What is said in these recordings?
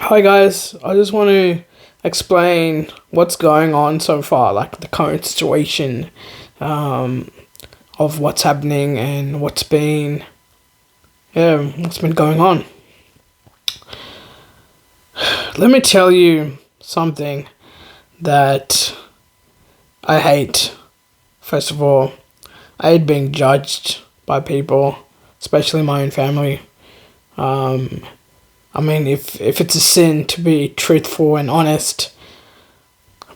Hi guys, I just want to explain what's going on so far, like the current situation um, of what's happening and what's been going on. Let me tell you something that I hate. First of all, I hate being judged by people, especially my own family. Um, if it's a sin to be truthful and honest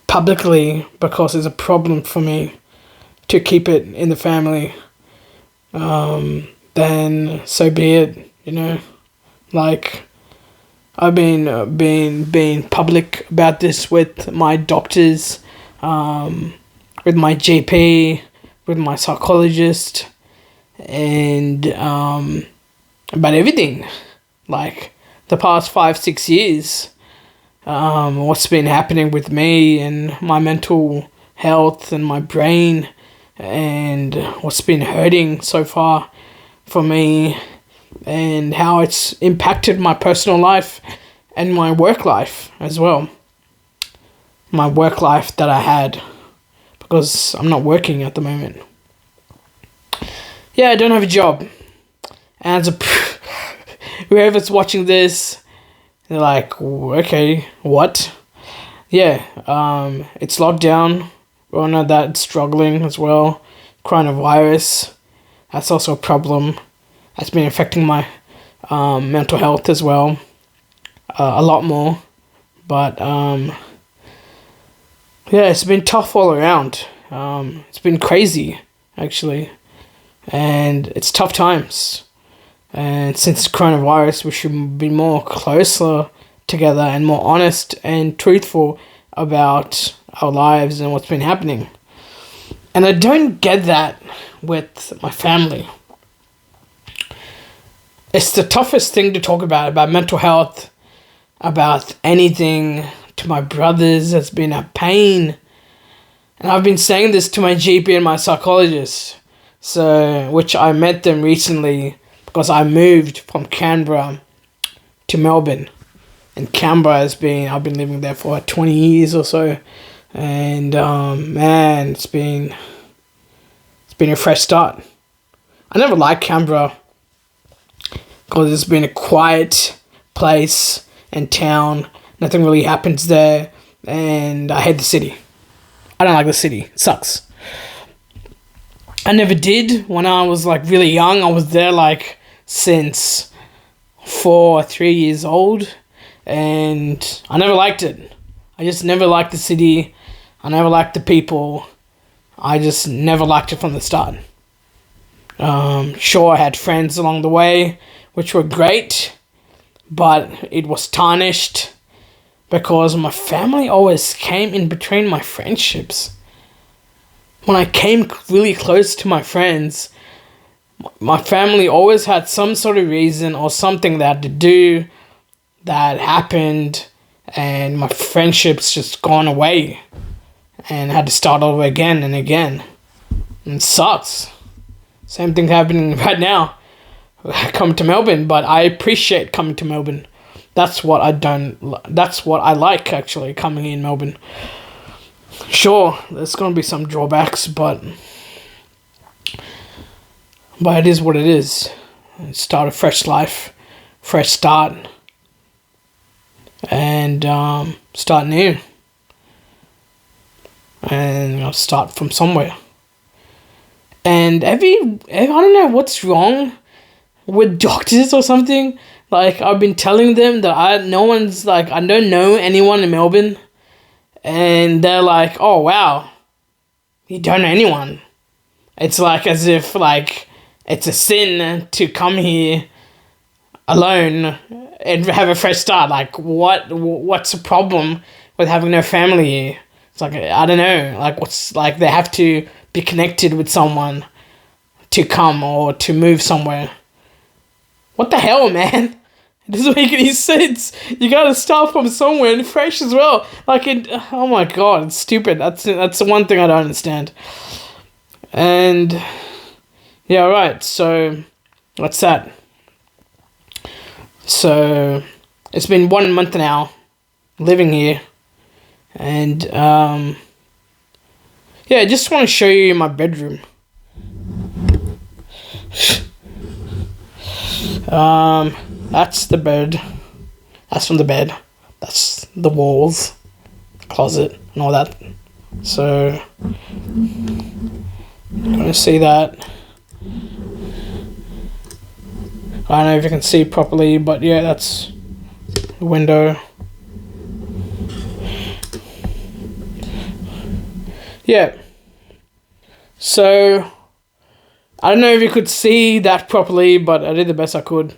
publicly because it's a problem for me to keep it in the family, then so be it. Like I've been public about this with my doctors, with my GP, with my psychologist, and about everything. Like the past 5 6 years, what's been happening with me and my mental health and my brain, and what's been hurting so far for me, and how it's impacted my personal life and my work life as well. My work life that I had, because I'm not working at the moment. Yeah, I don't have a job. And whoever's watching this, they're like, okay, what? Yeah, it's lockdown. We all know that it's struggling as well. Coronavirus, that's also a problem. That's been affecting my mental health as well. A lot more. But, yeah, it's been tough all around. It's been crazy, actually. And it's tough times. And since coronavirus, we should be more closer together and more honest and truthful about our lives and what's been happening. And I don't get that with my family. It's the toughest thing to talk about mental health, about anything. To my brothers, it's been a pain. And I've been saying this to my GP and my psychologist, which I met them recently because I moved from Canberra to Melbourne. And Canberra I've been living there for 20 years or so. And man, it's been a fresh start. I never liked Canberra because it's been a quiet place and town. Nothing really happens there, and I hate the city. I don't like the city. It sucks. I never did when I was like really young. I was there like since 3 years old, and I never liked it. I just never liked the city. I never liked the people. I just never liked it from the start. Sure, I had friends along the way, which were great, but it was tarnished because my family always came in between my friendships. When I came really close to my friends, my family always had some sort of reason or something they had to do that happened, and my friendships just gone away and had to start over again and again. And it sucks. Same thing happening right now. I come to Melbourne, but I appreciate coming to Melbourne. That's what I like, actually, coming in Melbourne. Sure, there's going to be some drawbacks, but it is what it is. Start a fresh life, fresh start, and start new. And I'll start from somewhere. And I don't know what's wrong with doctors or something. Like, I've been telling them that I don't know anyone in Melbourne. And they're like, oh, wow, you don't know anyone. It's like as if, like, it's a sin to come here alone and have a fresh start. Like, what's the problem with having no family here? It's like, I don't know. Like, they have to be connected with someone to come or to move somewhere. What the hell, man? It doesn't make any sense. You gotta start from somewhere and fresh as well. Oh my god, it's stupid. That's the one thing I don't understand. And yeah, right. So that's that. So it's been 1 month now living here, and yeah, I just want to show you my bedroom. That's the bed. That's from the bed. That's the walls, closet, and all that. So, you're gonna see that. I don't know if you can see properly, but yeah, that's the window. Yeah. So, I don't know if you could see that properly, but I did the best I could.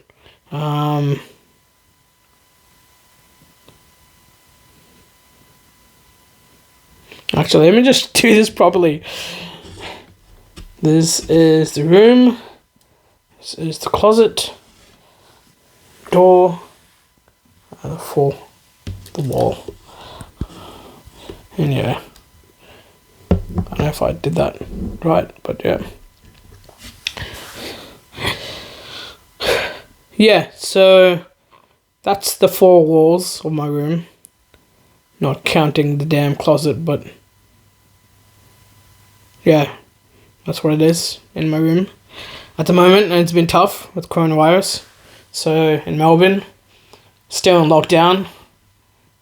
Actually, let me just do this properly. This is the room. This is the closet. Door. And the wall. And yeah. I don't know if I did that right, but yeah. Yeah, so that's the 4 walls of my room. Not counting the damn closet, but yeah, that's what it is in my room at the moment. And it's been tough with coronavirus. So in Melbourne, still in lockdown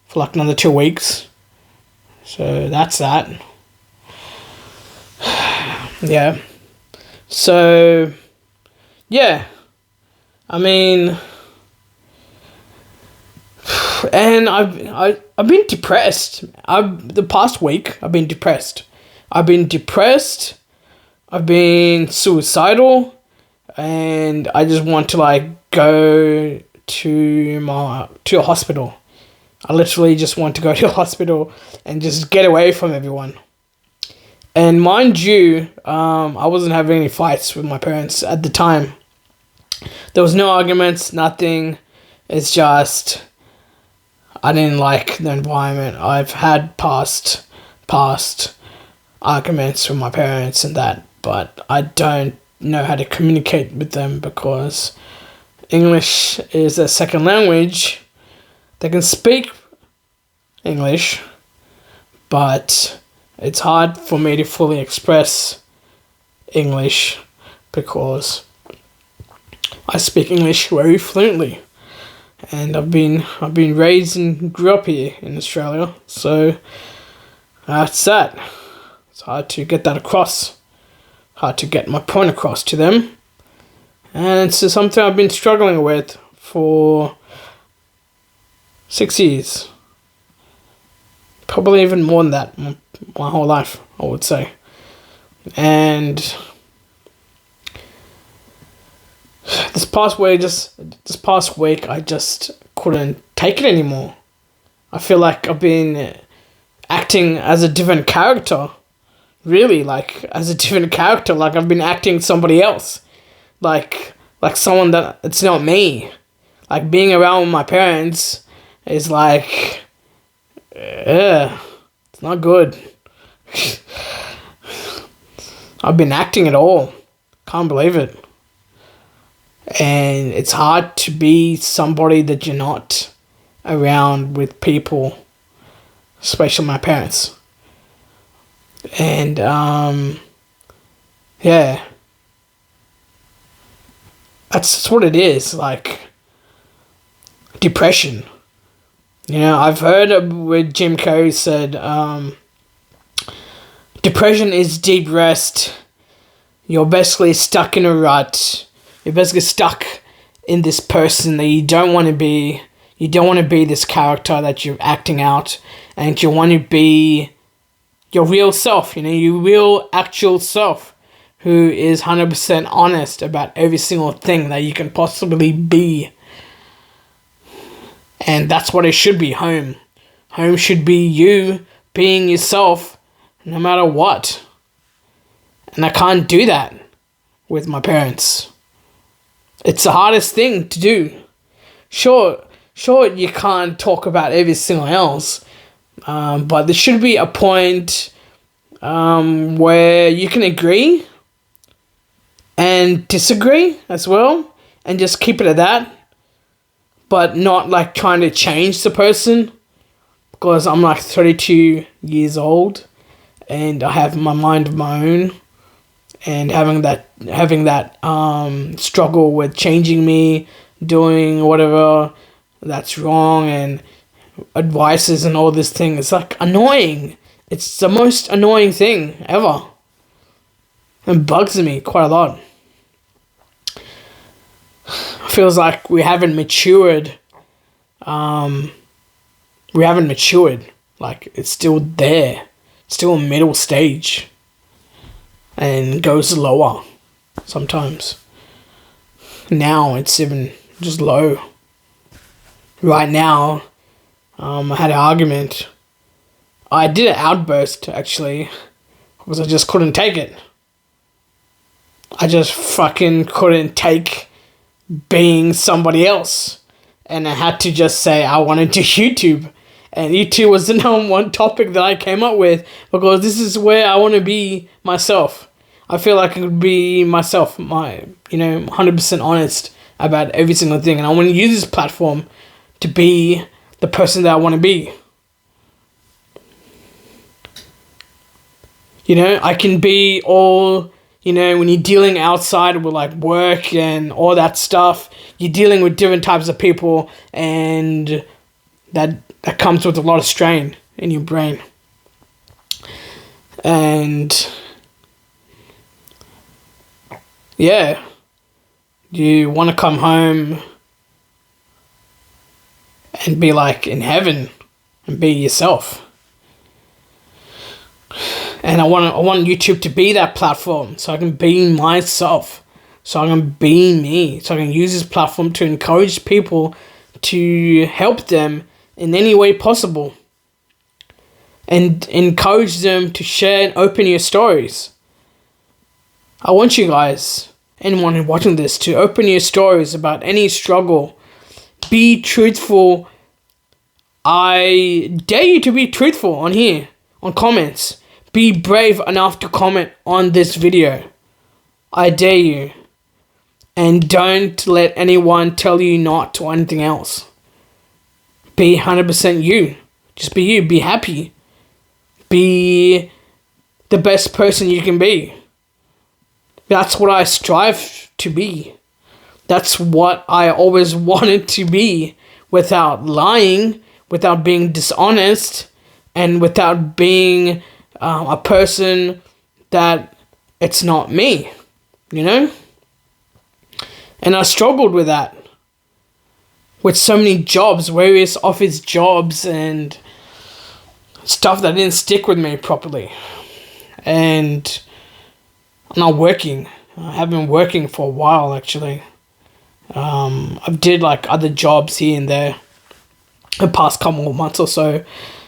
for like another 2 weeks. So that's that. Yeah. So yeah. I mean, and I've been depressed. The past week I've been depressed. I've been suicidal, and I just want to like go to a hospital. I literally just want to go to a hospital and just get away from everyone. And mind you, I wasn't having any fights with my parents at the time. There was no arguments, nothing. It's just I didn't like the environment. I've had past arguments with my parents and that, but I don't know how to communicate with them because English is a second language. They can speak English, but it's hard for me to fully express English because I speak English very fluently, and I've been raised and grew up here in Australia, so that's that. It's hard to get that across, hard to get my point across to them, and it's something I've been struggling with for 6 years, probably even more than that, my whole life, I would say, and this past week, I just couldn't take it anymore. I feel like I've been acting as a different character. Really, like, as a different character. Like, I've been acting somebody else. Like someone that, it's not me. Like, being around with my parents is like, it's not good. I've been acting it all. Can't believe it. And it's hard to be somebody that you're not around with people, especially my parents. And, yeah. That's what it is, like, depression. You know, I've heard where Jim Carrey said, depression is deep rest. You're basically stuck in a rut. You're basically stuck in this person that you don't want to be. You don't want to be this character that you're acting out. And you want to be your real self, you know, your real actual self. Who is 100% honest about every single thing that you can possibly be. And that's what it should be, home. Home should be you being yourself no matter what. And I can't do that with my parents. It's the hardest thing to do. Sure, you can't talk about everything else, but there should be a point where you can agree and disagree as well, and just keep it at that. but not like trying to change the person, because I'm like 32 years old and I have my mind of my own, and having that struggle with changing me, doing whatever that's wrong, and advices and all this thing. It's like annoying. It's the most annoying thing ever. It bugs me quite a lot. Feels like we haven't matured. Like, it's still there. It's still a middle stage. And goes lower sometimes. Now it's even just low. Right now, I had an argument. I did an outburst, actually, because I just couldn't take it. I just fucking couldn't take being somebody else. And I had to just say I wanted to YouTube. And YouTube was the number one topic that I came up with, because this is where I want to be myself. I feel like I could be myself, 100% honest about every single thing. And I want to use this platform to be the person that I want to be. I can be all, when you're dealing outside with like work and all that stuff, you're dealing with different types of people, and that comes with a lot of strain in your brain. And yeah, you want to come home and be like in heaven and be yourself. And I want YouTube to be that platform, so I can be myself, so I can be me, so I can use this platform to encourage people, to help them in any way possible, and encourage them to share and open your stories. I want you guys, anyone watching this, to open your stories about any struggle. Be truthful. I dare you to be truthful on here, on comments. Be brave enough to comment on this video. I dare you. And don't let anyone tell you not or anything else. Be 100% you. Just be you. Be happy. Be the best person you can be. That's what I strive to be. That's what I always wanted to be, without lying, without being dishonest, and without being a person that it's not me, And I struggled with that. With so many jobs, various office jobs and stuff that didn't stick with me properly. And I'm not working. I have been working for a while, actually. I've did like other jobs here and there the past couple of months or so,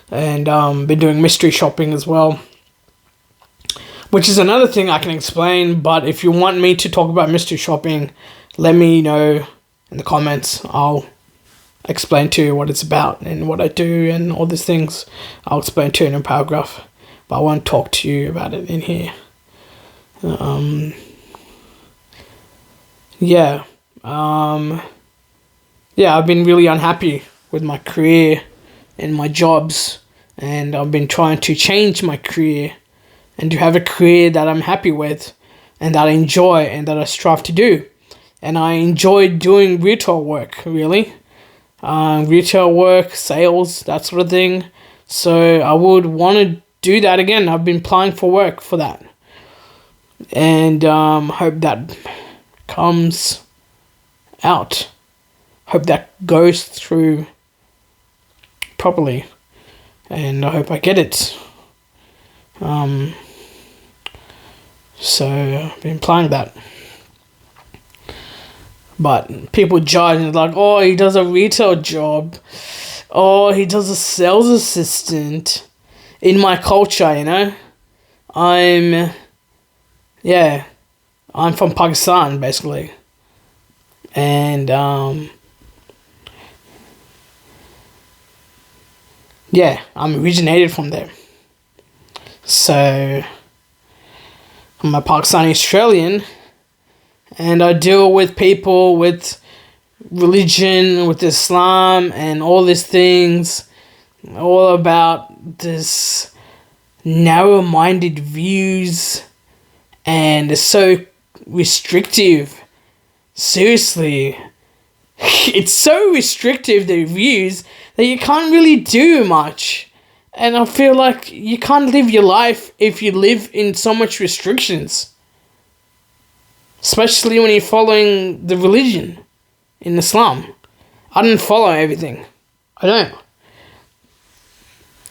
and been doing mystery shopping as well, which is another thing I can explain. But if you want me to talk about mystery shopping, let me know in the comments. I'll explain to you what it's about and what I do and all these things. I'll explain to you in a paragraph, but I won't talk to you about it in here. I've been really unhappy with my career and my jobs, and I've been trying to change my career and to have a career that I'm happy with and that I enjoy and that I strive to do. And I enjoy doing retail work, really. Retail work, sales, that sort of thing. So I would want to do that again. I've been applying for work for that. And hope that comes out. Hope that goes through properly. And I hope I get it. So I've been applying that. But people judge and like, oh, he does a retail job. Oh, he does a sales assistant. In my culture, I'm from Pakistan, basically. And, I'm originated from there. So, I'm a Pakistani Australian, and I deal with people with religion, with Islam, and all these things, all about this narrow-minded views, and it's so restrictive. Seriously, it's so restrictive, the views, that you can't really do much. And I feel like you can't live your life if you live in so much restrictions. Especially when you're following the religion in Islam. I don't follow everything. I don't.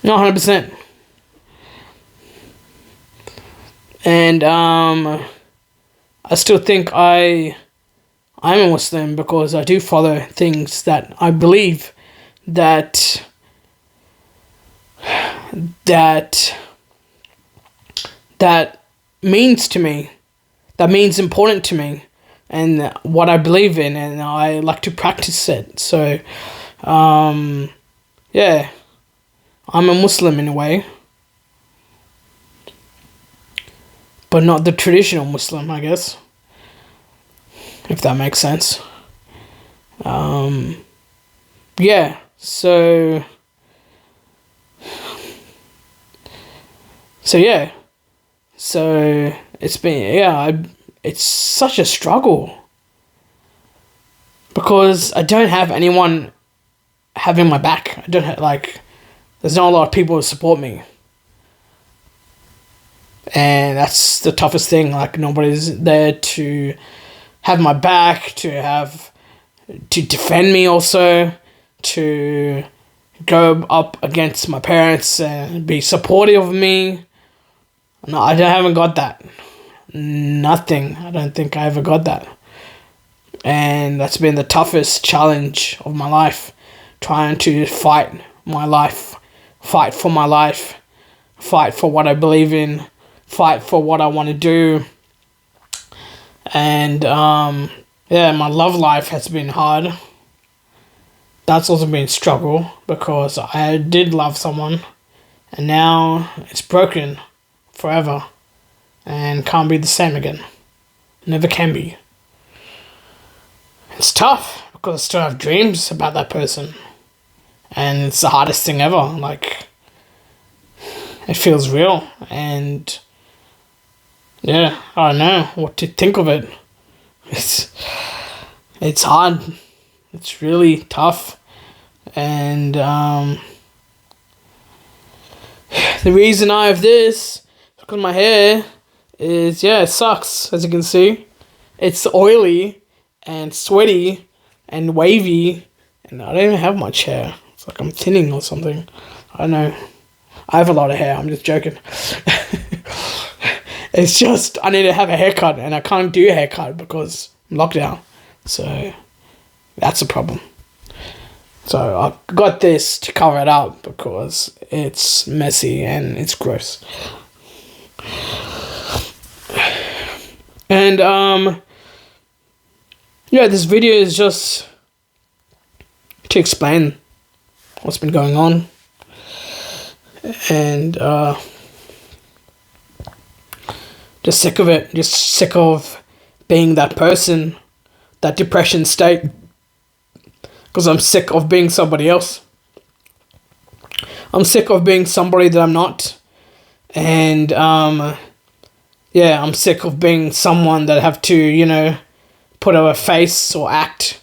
Not 100%. And I still think I'm a Muslim because I do follow things that I believe that means to me, that means important to me, and what I believe in, and I like to practice it. So, yeah, I'm a Muslim in a way, but not the traditional Muslim, I guess, if that makes sense. Yeah, so yeah, so it's been, it's such a struggle because I don't have anyone having my back. I don't have, there's not a lot of people who support me. And that's the toughest thing. Nobody's there to have my back, to defend me also, to go up against my parents and be supportive of me. No, haven't got that. Nothing. I don't think I ever got that. And that's been the toughest challenge of my life. Trying to fight my life. Fight for my life. Fight for what I believe in. Fight for what I want to do. And, my love life has been hard. That's also been a struggle because I did love someone. And now it's broken forever. And can't be the same again. Never can be. It's tough because I still have dreams about that person. And it's the hardest thing ever. It feels real. And yeah, I don't know what to think of it. It's hard. It's really tough. And the reason I have this, because my hair is, it sucks, as you can see. It's oily and sweaty and wavy, and I don't even have much hair. It's like I'm thinning or something. I don't know. I have a lot of hair, I'm just joking. It's just, I need to have a haircut, and I can't do a haircut because I'm locked down. So, that's a problem. So, I've got this to cover it up because it's messy and it's gross. And, this video is just to explain what's been going on. And, just sick of it. Just sick of being that person, that depression state. Because I'm sick of being somebody else. I'm sick of being somebody that I'm not. And, I'm sick of being someone that I have to, put up a face or act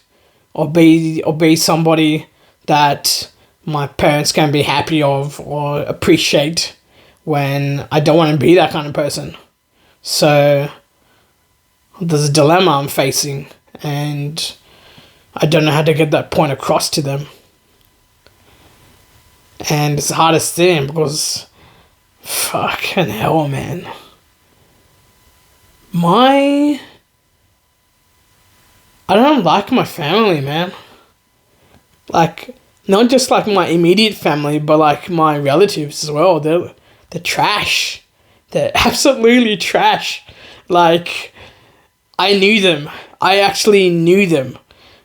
or be somebody that my parents can be happy of or appreciate when I don't want to be that kind of person. So there's a dilemma I'm facing, and I don't know how to get that point across to them. And it's the hardest thing because fucking hell, man. I don't like my family, man. Not just my immediate family, but my relatives as well. They're trash. They're absolutely trash. I knew them. I actually knew them.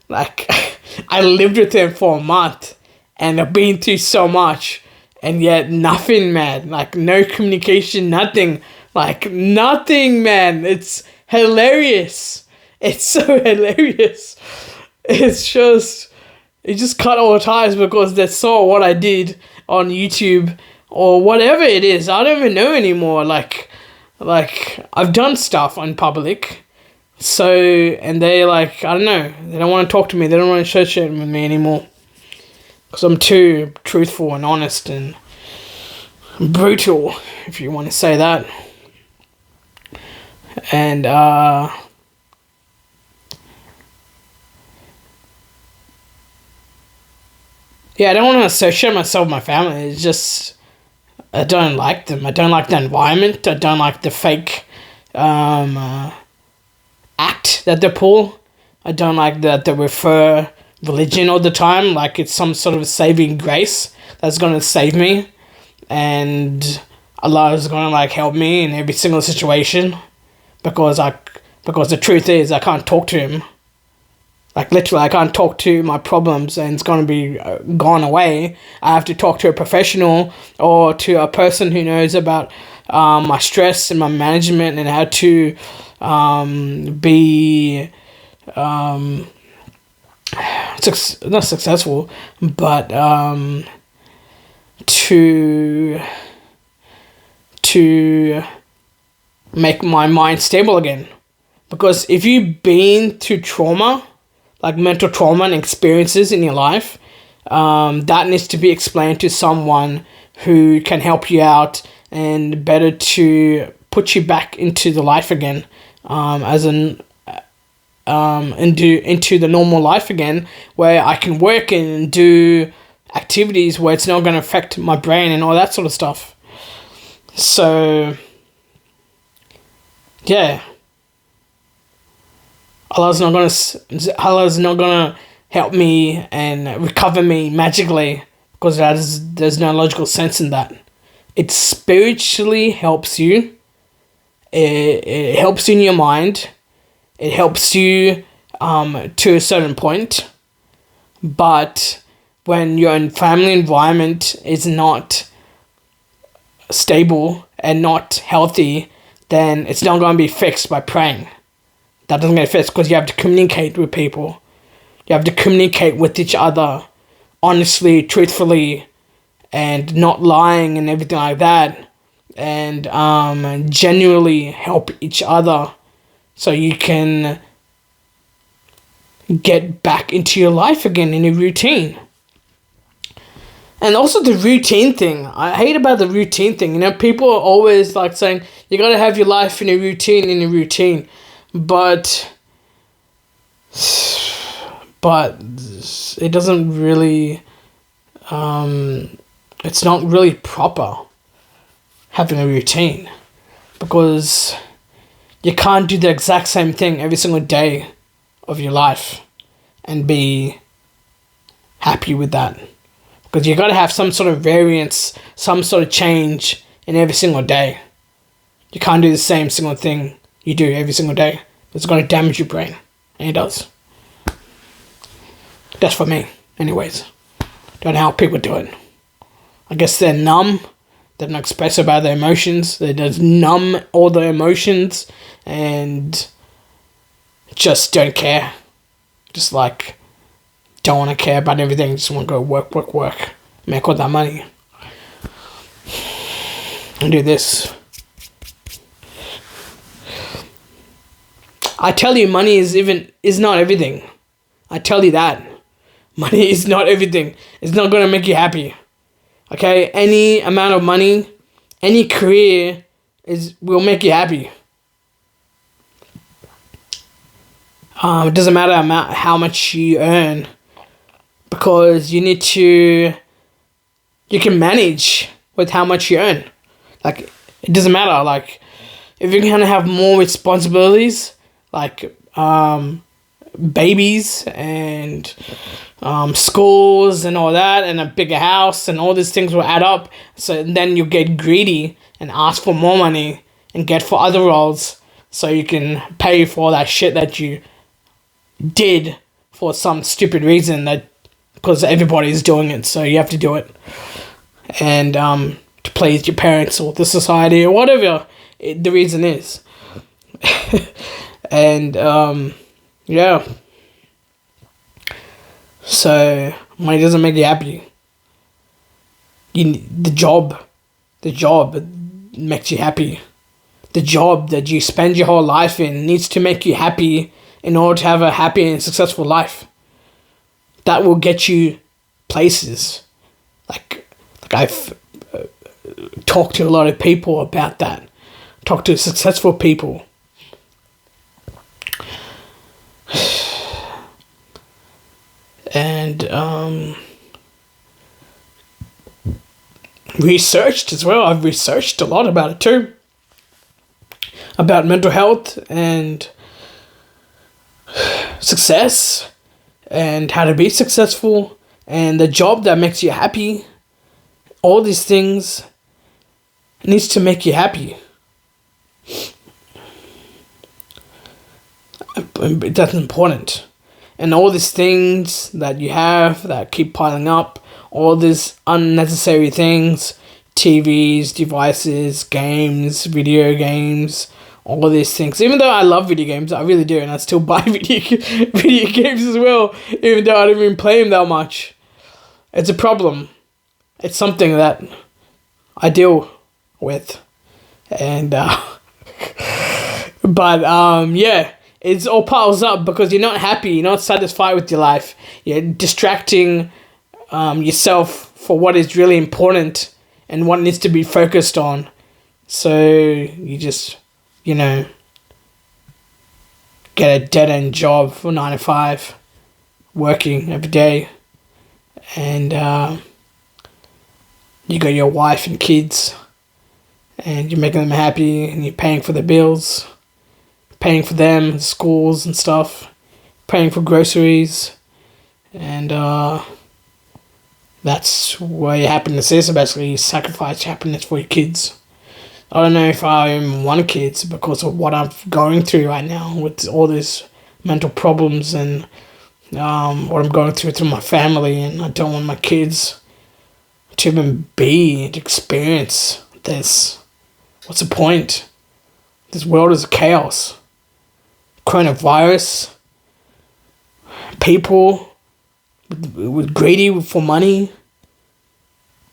I lived with them for a month, and I've been through so much, and yet nothing, man. No communication, nothing. Nothing, man. It's hilarious. It's so hilarious. It's just, it just cut all ties because they saw what I did on YouTube or whatever it is. I don't even know anymore. Like I've done stuff on public. So, and they like, I don't know, they don't want to talk to me. They don't want to associate with me anymore. Because I'm too truthful and honest and brutal, if you want to say that. And, yeah, I don't want to associate myself with my family. It's just, I don't like them. I don't like the environment. I don't like the fake act that they pull. I don't like that they refer religion all the time like it's some sort of saving grace that's going to save me. And Allah is going to like help me in every single situation. Because the truth is I can't talk to him. Like, literally, I can't talk to my problems and it's going to be gone away. I have to talk to a professional or to a person who knows about my stress and my management and how to be not successful, but to make my mind stable again. Because if you've been through trauma, like mental trauma and experiences in your life, that needs to be explained to someone who can help you out and better to put you back into the life again, into the normal life again, where I can work and do activities where it's not going to affect my brain and all that sort of stuff. So, yeah. Allah's not gonna help me and recover me magically because there's no logical sense in that. It spiritually helps you. It helps you in your mind. It helps you to a certain point. But when your family environment is not stable and not healthy, then it's not going to be fixed by praying. That doesn't get fixed because you have to communicate with people. You have to communicate with each other honestly, truthfully, and not lying and everything like that. And genuinely help each other so you can get back into your life again in a routine. And also the routine thing. I hate about the routine thing. You know, people are always like saying, you got to have your life in a routine. But it doesn't really, it's not really proper having a routine because you can't do the exact same thing every single day of your life and be happy with that. Because you got to have some sort of variance, some sort of change in every single day. You can't do the same single thing you do every single day. It's going to damage your brain. And it does. That's for me. Anyways. Don't know how people do it. I guess they're numb. They're not expressive about their emotions. They just numb all their emotions. And just don't care. Just like, don't want to care about everything. Just want to go work. Make all that money. And do this. I tell you, money is not everything. I tell you that. Money is not everything. It's not going to make you happy. Okay? Any amount of money, any career will make you happy. It doesn't matter how much you earn. Because you can manage with how much you earn. Like, it doesn't matter. Like, if you're going to have more responsibilities, like babies and schools and all that, and a bigger house, and all these things will add up. So then you get greedy and ask for more money and get for other roles so you can pay for all that shit that you did for some stupid reason, that because everybody's doing it, so you have to do it. And to please your parents or the society or whatever the reason is. And yeah, So money doesn't make you happy. The job makes you happy. The job that you spend your whole life in needs to make you happy in order to have a happy and successful life. That will get you places. Like I've talked to a lot of people about that. Talked to successful people. And researched as well. I've researched a lot about it too. About mental health and success and how to be successful and the job that makes you happy. All these things needs to make you happy. That's important. And all these things that you have that keep piling up, all these unnecessary things, TVs, devices, games, video games, all of these things. Even though I love video games, I really do, and I still buy video games as well, even though I don't even play them that much. It's a problem. It's something that I deal with. And, yeah, it's all piles up because you're not happy, you're not satisfied with your life. You're distracting yourself for what is really important and what needs to be focused on. So you just, get a dead-end job for 9 to 5, working every day. And you got your wife and kids, and you're making them happy, and you're paying for the bills, paying for them, schools and stuff, paying for groceries, and that's where your happiness is. Basically, you sacrifice your happiness for your kids. I don't know if I even want kids because of what I'm going through right now with all these mental problems and what I'm going through my family, and I don't want my kids to even be and experience this. What's the point? This world is chaos. Coronavirus. People with greedy for money.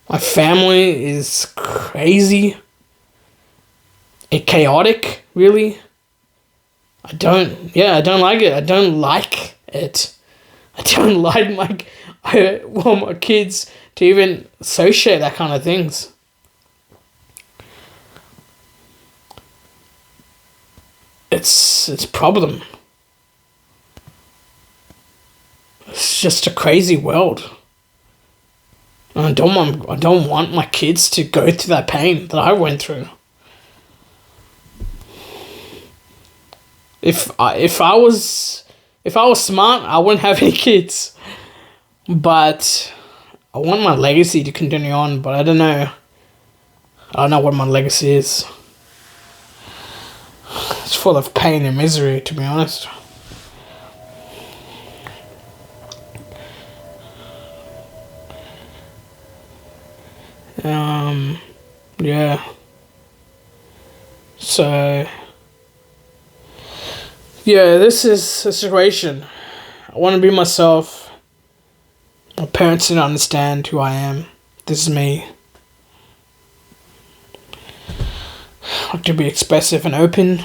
My family is crazy. It's chaotic, really. I don't like it. I don't like it. I don't like my kids to even associate that kind of things. It's a problem. It's just a crazy world. And I don't want my kids to go through that pain that I went through. If I was smart, I wouldn't have any kids. But I want my legacy to continue on, but I don't know. I don't know what my legacy is. It's full of pain and misery, to be honest. Yeah. So, yeah, this is a situation. I want to be myself. My parents didn't understand who I am. This is me. I like to be expressive and open.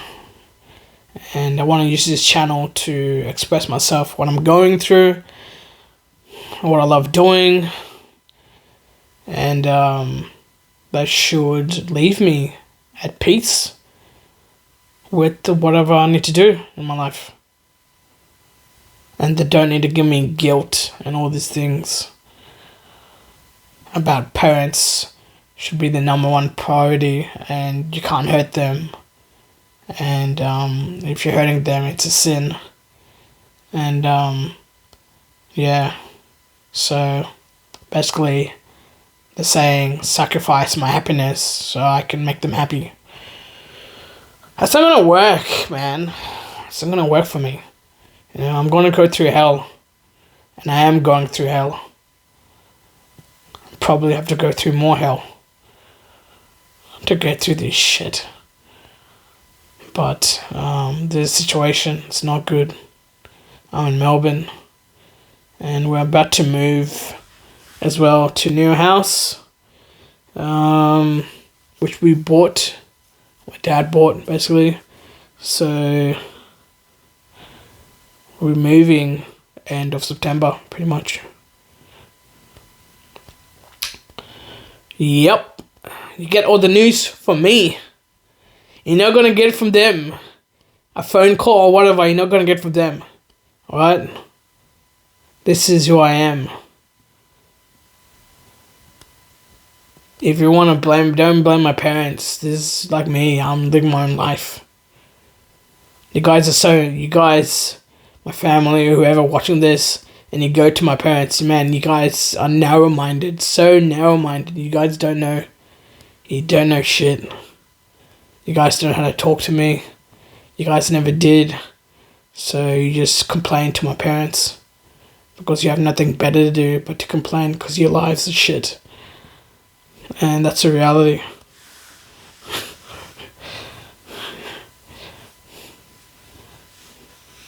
And I want to use this channel to express myself, what I'm going through, what I love doing. And that should leave me at peace with whatever I need to do in my life. And they don't need to give me guilt and all these things about parents should be the number one priority, and you can't hurt them. And if you're hurting them, it's a sin. And yeah, so basically the saying, sacrifice my happiness so I can make them happy. That's not gonna work, man. It's not gonna work for me. I'm gonna go through hell. And I am going through hell. Probably have to go through more hell to get through this shit. But this situation is not good. I'm in Melbourne. and we're about to move as well to a new house, which we bought. My dad bought, basically. So we're moving end of September, pretty much. Yep. You get all the news from me. You're not gonna get it from them. A phone call or whatever, you're not gonna get from them. Alright? This is who I am. If you wanna blame, don't blame my parents. This is like me. I'm living my own life. You guys, my family, whoever watching this, and you go to my parents, man, you guys are narrow-minded. So narrow-minded. You guys don't know. You don't know shit. You guys don't know how to talk to me. You guys never did. So you just complain to my parents. Because you have nothing better to do but to complain because your lives are shit. And that's a reality.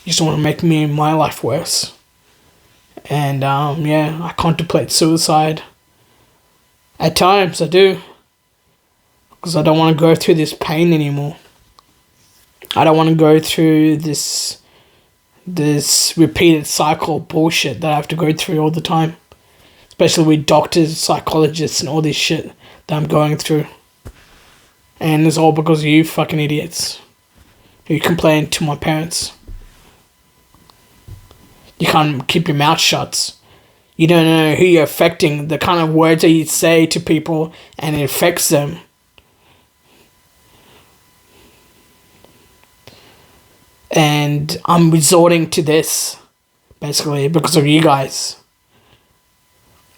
You just want to make me and my life worse. And yeah, I contemplate suicide. At times I do. Because I don't want to go through this pain anymore. I don't want to go through this repeated cycle of bullshit that I have to go through all the time. Especially with doctors, psychologists, and all this shit that I'm going through. And it's all because of you fucking idiots. Who complain to my parents. You can't keep your mouth shut. You don't know who you're affecting, the kind of words that you say to people, and it affects them. And I'm resorting to this, basically, because of you guys.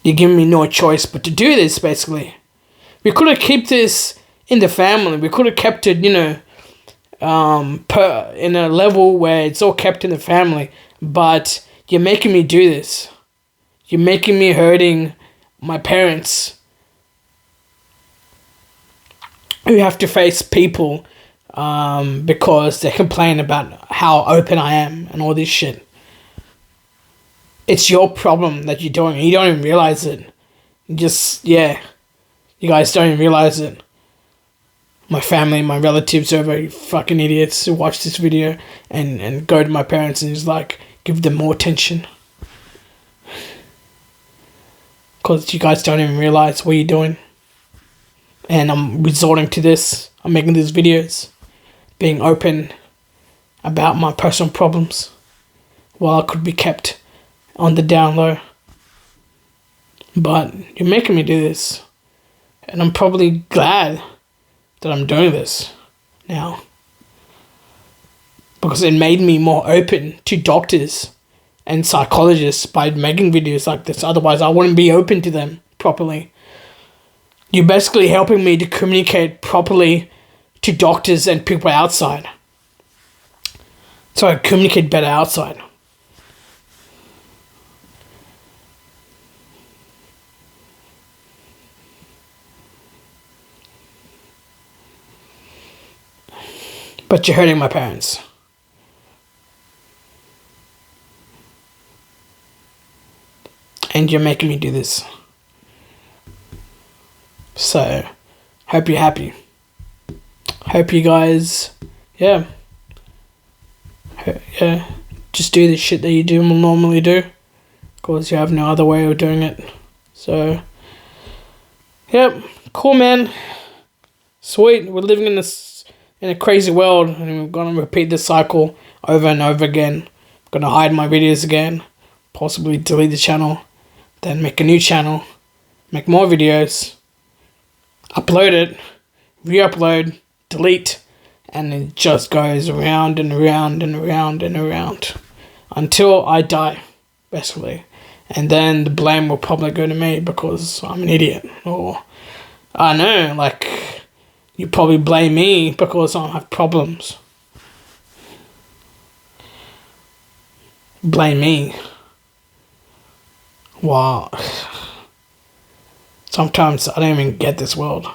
You're giving me no choice but to do this, basically. We could have kept this in the family. We could have kept it, in a level where it's all kept in the family. But you're making me do this. You're making me hurting my parents. Who have to face people because they complain about how open I am and all this shit. It's your problem that you're doing. You don't even realize it. You guys don't even realize it. My family, my relatives are very fucking idiots who watch this video and go to my parents and just like give them more attention. Because you guys don't even realize what you're doing. And I'm resorting to this. I'm making these videos. Being open about my personal problems. While I could be kept on the down low. But you're making me do this. And I'm probably glad that I'm doing this now. Because it made me more open to doctors and psychologists by making videos like this. Otherwise, I wouldn't be open to them properly. You're basically helping me to communicate properly to doctors and people outside. So I communicate better outside. But you're hurting my parents. And you're making me do this. So, hope you're happy. Hope you guys, just do the shit that you do normally do. Because you have no other way of doing it. So, yep, cool, man. Sweet, we're living in a crazy world, and we're gonna repeat this cycle over and over again. I'm gonna hide my videos again, possibly delete the channel, then make a new channel, make more videos, upload it, re-upload, delete, and it just goes around and around and around and around until I die, basically. And then the blame will probably go to me because I'm an idiot, or I don't know, like, you probably blame me because I have problems. Blame me. Wow. Sometimes I don't even get this world.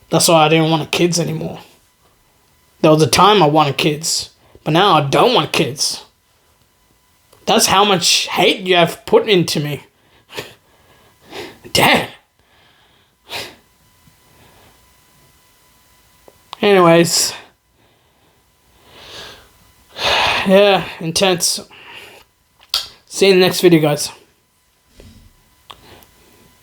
That's why I didn't want kids anymore. There was a time I wanted kids, but now I don't want kids. That's how much hate you have put into me. Damn. Anyways. Yeah, intense. See you in the next video, guys.